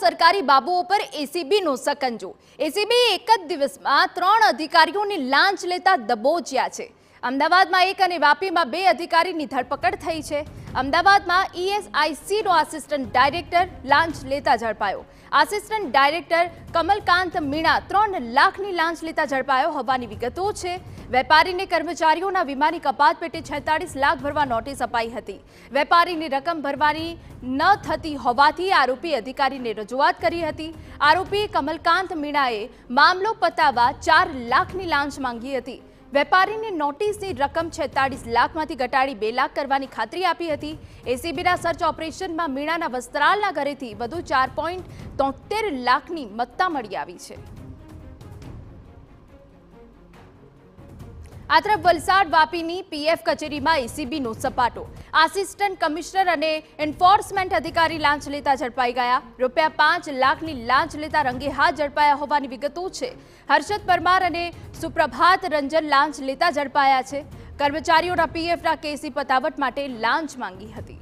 સરકારી બાબુઓ પર એસીબીનો સકંજો। એસીબી એક જ દિવસમાં 3 અધિકારીઓની લાંચ લેતા દબોચ્યા છે। અમદાવાદમાં 1 અને વાપીમાં 2 અધિકારીની ધરપકડ થઈ છે। અમદાવાદમાં ઈએસઆઈસીનો આસિસ્ટન્ટ ડાયરેક્ટર લાંચ લેતા ઝડપાયો। આસિસ્ટન્ટ ડાયરેક્ટર કમલકાંત મીણા 3 લાખની લાંચ લેતા ઝડપાયો હોવાની વિગતો છે। વેપારીને કર્મચારીઓના વીમાની કપાત પેટે 46 લાખ ભરવા નોટિસ અપાઈ હતી। વેપારીની રકમ ભરવાની ન થતી હોવાથી આરોપી અધિકારીને રજૂઆત કરી હતી। આરોપી કમલકાંત મીણાએ મામલો પતાવવા 4 લાખની લાંચ માંગી હતી। વેપારીની નોટિસની રકમ 46 લાખમાંથી ઘટાડી 2 લાખ કરવાની ખાતરી આપી હતી। એસીબીના સર્ચ ઓપરેશનમાં મીણાના વસ્ત્રાલના ઘરેથી વધુ 4.73 લાખની મત્તા મળી આવી છે। આ તરફ વલસાડ વાપીની પીએફ કચેરીમાં એસીબીનો સપાટો। આસિસ્ટન્ટ કમિશનર અને એન્ફોર્સમેન્ટ અધિકારી લાંચ લેતા ઝડપાઈ ગયા। ₹5 લાખની લાંચ લેતા રંગે હાથ ઝડપાયા હોવાની વિગતો છે। હર્ષદ પરમાર અને સુપ્રભાત રંજન લાંચ લેતા ઝડપાયા છે। કર્મચારીઓના પીએફના કેસની પતાવટ માટે લાંચ માંગી હતી।